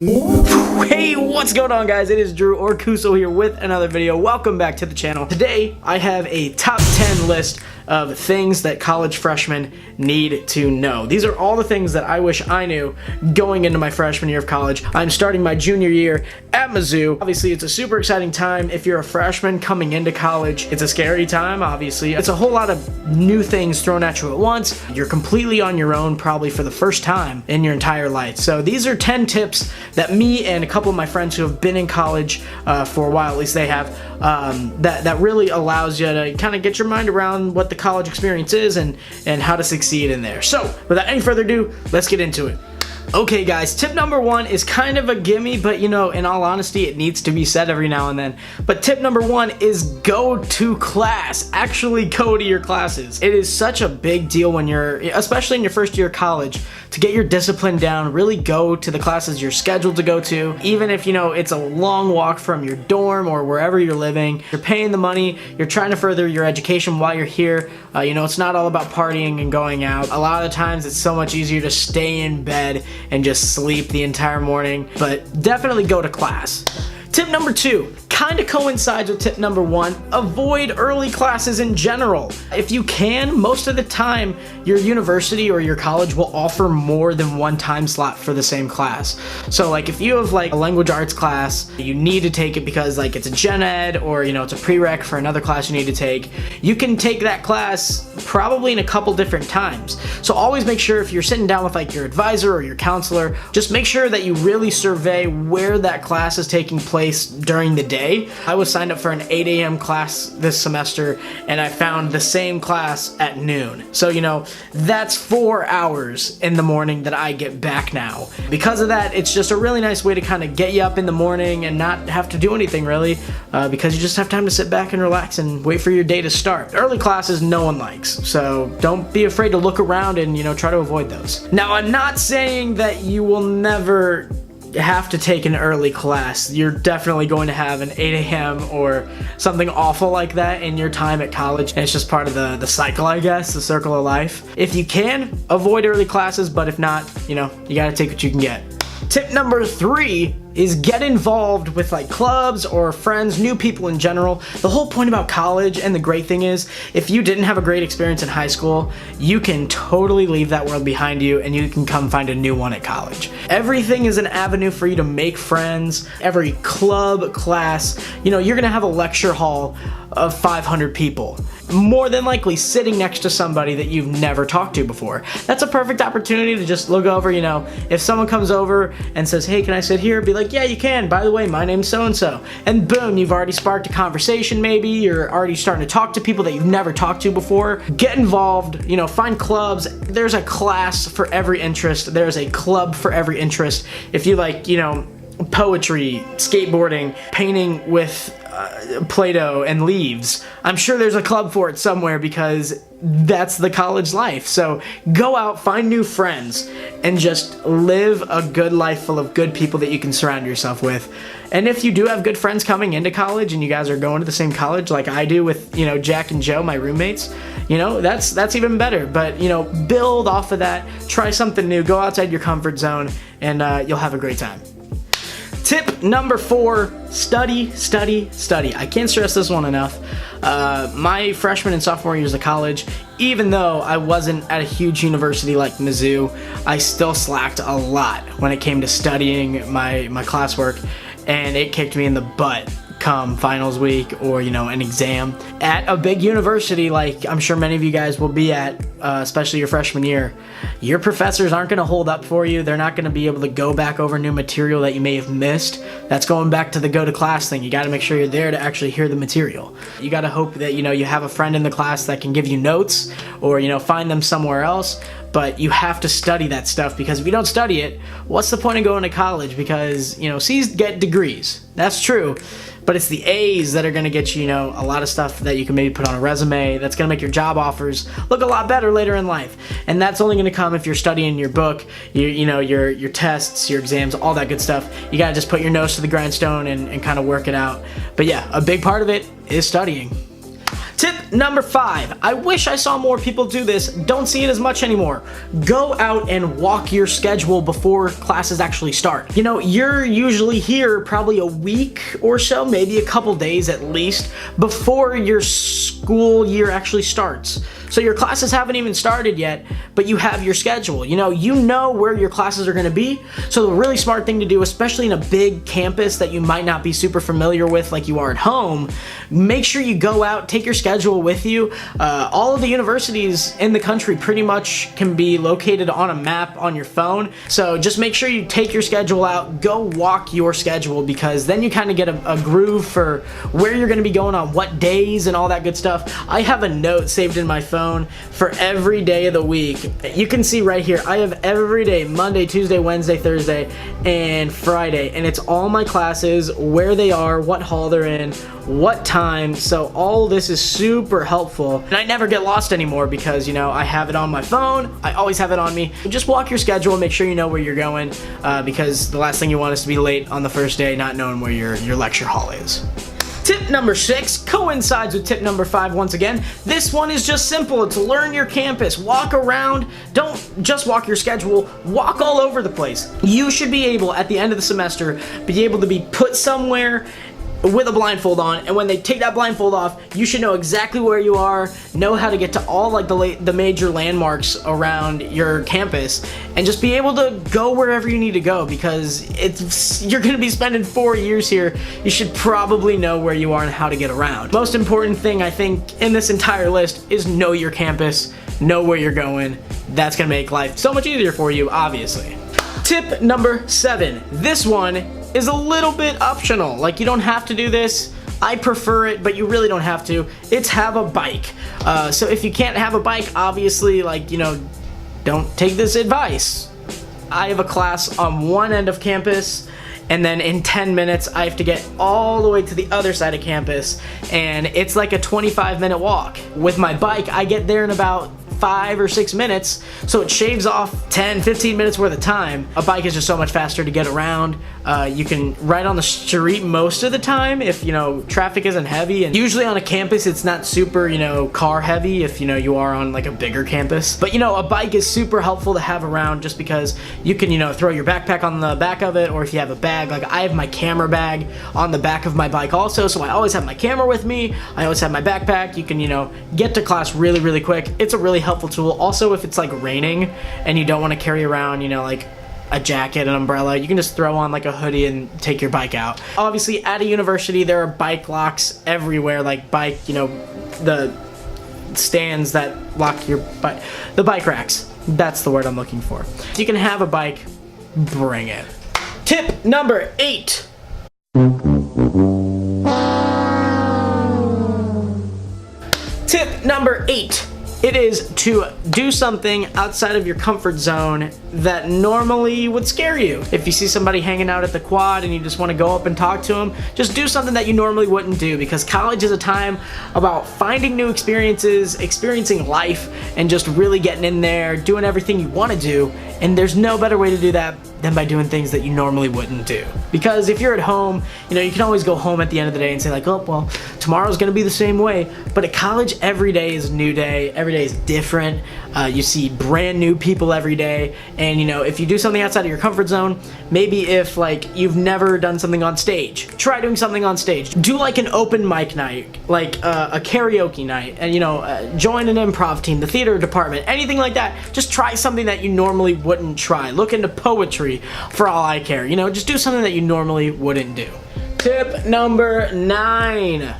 Hey, what's going on, guys? It is Drew or Cuso here with another video. Welcome back to the channel. Today I have a top 10 list of things that college freshmen need to know. These are all the things that I wish I knew going into my freshman year of college. I'm starting my junior year at Mizzou. Obviously, it's a super exciting time if you're a freshman coming into college. It's a scary time, obviously. It's a whole lot of new things thrown at you at once. You're completely on your own probably for the first time in your entire life. So these are 10 tips that me and a couple of my friends who have been in college for a while, at least they have, that really allows you to kind of get your mind around what the college experience is and how to succeed in there. So without any further ado, let's get into it. Okay, guys, tip number one is kind of a gimme, but you know, in all honesty, it needs to be said every now and then. But tip number one is go to class. Actually go to your classes. It is such a big deal when you're, especially in your first year of college, to get your discipline down. Really go to the classes you're scheduled to go to. Even if, you know, it's a long walk from your dorm or wherever you're living, you're paying the money, you're trying to further your education while you're here. You know, it's not all about partying and going out. A lot of the times it's so much easier to stay in bed and just sleep the entire morning, but definitely go to class. Tip number two kind of coincides with tip number one. Avoid early classes in general. If you can, most of the time your university or your college will offer more than one time slot for the same class. So like if you have like a language arts class, you need to take it because like it's a gen ed or you know it's a prereq for another class you need to take, you can take that class probably in a couple different times. So always make sure if you're sitting down with like your advisor or your counselor, just make sure that you really survey where that class is taking place during the day. I was signed up for an 8 a.m. class this semester and I found the same class at noon. So, you know, that's 4 hours in the morning that I get back now. Because of that, it's just a really nice way to kind of get you up in the morning and not have to do anything really, because you just have time to sit back and relax and wait for your day to start. Early classes no one likes, so don't be afraid to look around and, you know, try to avoid those. Now, I'm not saying that you will never have to take an early class. You're definitely going to have an 8 a.m. or something awful like that in your time at college, and it's just part of the cycle, I guess, the circle of life. If you can, avoid early classes, but if not, you know, you gotta take what you can get. Tip number three is get involved with like clubs or friends, new people in general. The whole point about college and the great thing is if you didn't have a great experience in high school, you can totally leave that world behind you and you can come find a new one at college. Everything is an avenue for you to make friends. Every club, class, you know, you're gonna have a lecture hall of 500 people. More than likely sitting next to somebody that you've never talked to before. That's a perfect opportunity to just look over, you know, if someone comes over and says, hey, can I sit here? Be like, yeah, you can. By the way, my name's so-and-so. And boom, you've already sparked a conversation maybe. You're already starting to talk to people that you've never talked to before. Get involved, you know, find clubs. There's a class for every interest. There's a club for every interest. If you like, you know, poetry, skateboarding, painting with Play-Doh and leaves, I'm sure there's a club for it somewhere because that's the college life. So go out, find new friends, and just live a good life full of good people that you can surround yourself with. And if you do have good friends coming into college and you guys are going to the same college like I do with, you know, Jack and Joe, my roommates, you know, that's even better. But, you know, build off of that, try something new, go outside your comfort zone, and you'll have a great time. Tip number four, study, study, study. I can't stress this one enough. My freshman and sophomore years of college, even though I wasn't at a huge university like Mizzou, I still slacked a lot when it came to studying my classwork, and it kicked me in the butt come finals week or, you know, an exam. At a big university like I'm sure many of you guys will be at, especially your freshman year, your professors aren't going to hold up for you. They're not going to be able to go back over new material that you may have missed. That's going back to the go to class thing. You got to make sure you're there to actually hear the material. You got to hope that, you know, you have a friend in the class that can give you notes or, you know, find them somewhere else. But you have to study that stuff because if you don't study it, what's the point of going to college? Because, you know, C's get degrees. That's true. But it's the A's that are going to get you, you know, a lot of stuff that you can maybe put on a resume that's going to make your job offers look a lot better later in life. And that's only going to come if you're studying your book, you know, your tests, your exams, all that good stuff. You got to just put your nose to the grindstone and kind of work it out. But yeah, a big part of it is studying. Tip number 5. I wish I saw more people do this. Don't see it as much anymore. Go out and walk your schedule before classes actually start. You know, you're usually here probably a week or so, maybe a couple days at least, before your school year actually starts. So your classes haven't even started yet, but you have your schedule. You know where your classes are gonna be. So the really smart thing to do, especially in a big campus that you might not be super familiar with like you are at home, make sure you go out, take your schedule with you. All of the universities in the country pretty much can be located on a map on your phone. So just make sure you take your schedule out, go walk your schedule, because then you kind of get a groove for where you're gonna be going on what days and all that good stuff. I have a note saved in my phone for every day of the week. You can see right here, I have every day, Monday, Tuesday, Wednesday, Thursday, and Friday, and it's all my classes, where they are, what hall they're in, what time. So all this is super helpful, and I never get lost anymore because, you know, I have it on my phone. I always have it on me. Just walk your schedule and make sure you know where you're going, because the last thing you want is to be late on the first day not knowing where your lecture hall is. Tip number 6 coincides with tip number 5 once again. This one is just simple. It's learn your campus. Walk around. Don't just walk your schedule. Walk all over the place. You should be able, at the end of the semester, be able to be put somewhere with a blindfold on, and when they take that blindfold off, you should know exactly where you are, know how to get to all like the major landmarks around your campus, and just be able to go wherever you need to go, because you're gonna be spending 4 years here. You should probably know where you are and how to get around. Most important thing I think in this entire list is know your campus, know where you're going. That's gonna make life so much easier for you, obviously. Tip number 7. This one is a little bit optional. Like, you don't have to do this. I prefer it, but you really don't have to. It's have a bike. So if you can't have a bike, obviously, like, you know, don't take this advice. I have a class on one end of campus, and then in 10 minutes I have to get all the way to the other side of campus, and it's like a 25-minute walk. With my bike, I get there in about 5 or 6 minutes, so it shaves off 10-15 minutes worth of time. A bike is just so much faster to get around. You can ride on the street most of the time if, you know, traffic isn't heavy, and usually on a campus it's not super, you know, car heavy if, you know, you are on like a bigger campus. But, you know, a bike is super helpful to have around just because you can, you know, throw your backpack on the back of it, or if you have a bag, like I have my camera bag on the back of my bike also, so I always have my camera with me. I always have my backpack. You can, you know, get to class really, really quick. It's a really helpful tool. Also, if it's like raining and you don't want to carry around, you know, like a jacket, an umbrella, you can just throw on like a hoodie and take your bike out. Obviously, at a university, there are bike locks everywhere, like bike, you know, the stands that lock your bike, the bike racks. That's the word I'm looking for. If you can have a bike, bring it. Tip number 8. Tip number 8. It is to do something outside of your comfort zone that normally would scare you. If you see somebody hanging out at the quad and you just want to go up and talk to them, just do something that you normally wouldn't do, because college is a time about finding new experiences, experiencing life, and just really getting in there, doing everything you want to do, and there's no better way to do that than by doing things that you normally wouldn't do. Because if you're at home, you know, you can always go home at the end of the day and say like, oh, well, tomorrow's gonna be the same way. But at college, every day is a new day. Every day is different. You see brand new people every day. And, you know, if you do something outside of your comfort zone, maybe if like you've never done something on stage, try doing something on stage. Do like an open mic night, like a karaoke night, and, you know, join an improv team, the theater department, anything like that. Just try something that you normally wouldn't try. Look into poetry for all I care. You know, just do something that you normally wouldn't do. Tip number 9.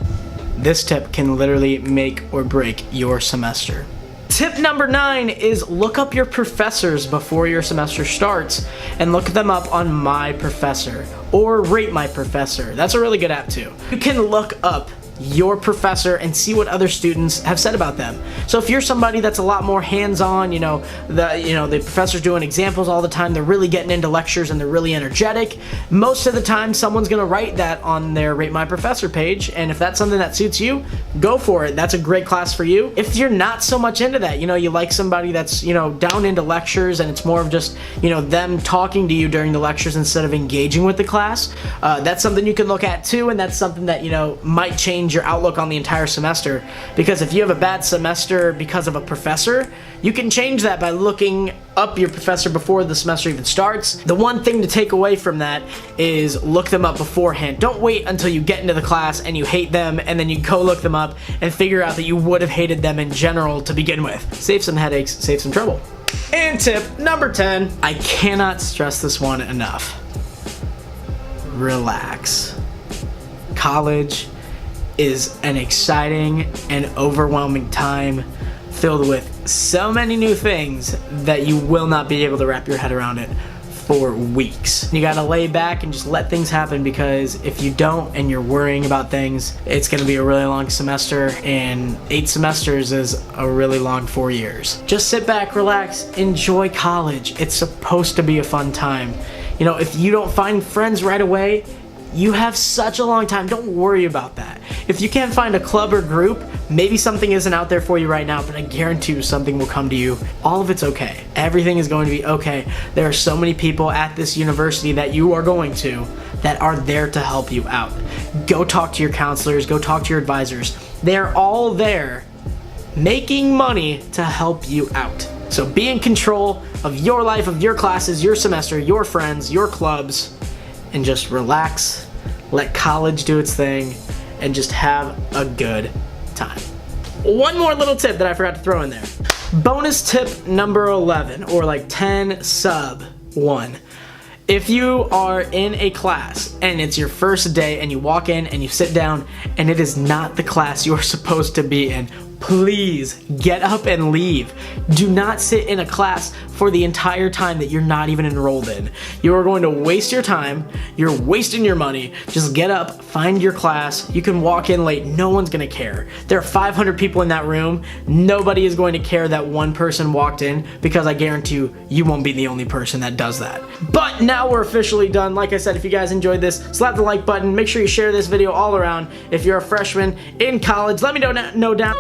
This tip can literally make or break your semester. Tip number 9 is look up your professors before your semester starts, and look them up on My Professor or Rate My Professor. That's a really good app too. You can look up your professor and see what other students have said about them. So if you're somebody that's a lot more hands-on, you know, the professor's doing examples all the time, they're really getting into lectures and they're really energetic, most of the time someone's gonna write that on their Rate My Professor page, and if that's something that suits you, go for it. That's a great class for you. If you're not so much into that, you know, you like somebody that's, you know, down into lectures and it's more of just, you know, them talking to you during the lectures instead of engaging with the class, that's something you can look at too, and that's something that, you know, might change change your outlook on the entire semester. Because if you have a bad semester because of a professor, you can change that by looking up your professor before the semester even starts. The one thing to take away from that is look them up beforehand. Don't wait until you get into the class and you hate them and then you go look them up and figure out that you would have hated them in general to begin with. Save some headaches, save some trouble. And tip number 10, I cannot stress this one enough. Relax. College is an exciting and overwhelming time filled with so many new things that you will not be able to wrap your head around it for weeks. You gotta lay back and just let things happen, because if you don't and you're worrying about things, it's gonna be a really long semester, and 8 semesters is a really long 4 years. Just sit back, relax, enjoy college. It's supposed to be a fun time. You know, if you don't find friends right away, you have such a long time. Don't worry about that. If you can't find a club or group, maybe something isn't out there for you right now, but I guarantee you something will come to you. All of it's okay. Everything is going to be okay. There are so many people at this university that you are going to that are there to help you out. Go talk to your counselors, go talk to your advisors. They're all there making money to help you out. So be in control of your life, of your classes, your semester, your friends, your clubs, and just relax, let college do its thing, and just have a good time. One more little tip that I forgot to throw in there. Bonus tip number 11, or like 10 sub 1. If you are in a class and it's your first day and you walk in and you sit down and it is not the class you're supposed to be in, please get up and leave. Do not sit in a class for the entire time that you're not even enrolled in. You are going to waste your time. You're wasting your money. Just get up, find your class. You can walk in late. No one's gonna care. There are 500 people in that room. Nobody is going to care that one person walked in, because I guarantee you won't be the only person that does that. But now we're officially done. Like I said, if you guys enjoyed this, slap the like button. Make sure you share this video all around. If you're a freshman in college, let me know down.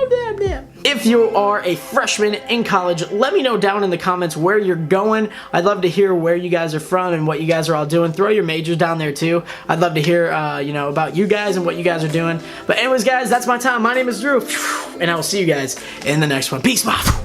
If you are a freshman in college, let me know down in the comments where you're going. I'd love to hear where you guys are from and what you guys are all doing. Throw your majors down there too. I'd love to hear you know, about you guys and what you guys are doing. But anyways, guys, that's my time. My name is Drew, and I will see you guys in the next one. Peace, bye.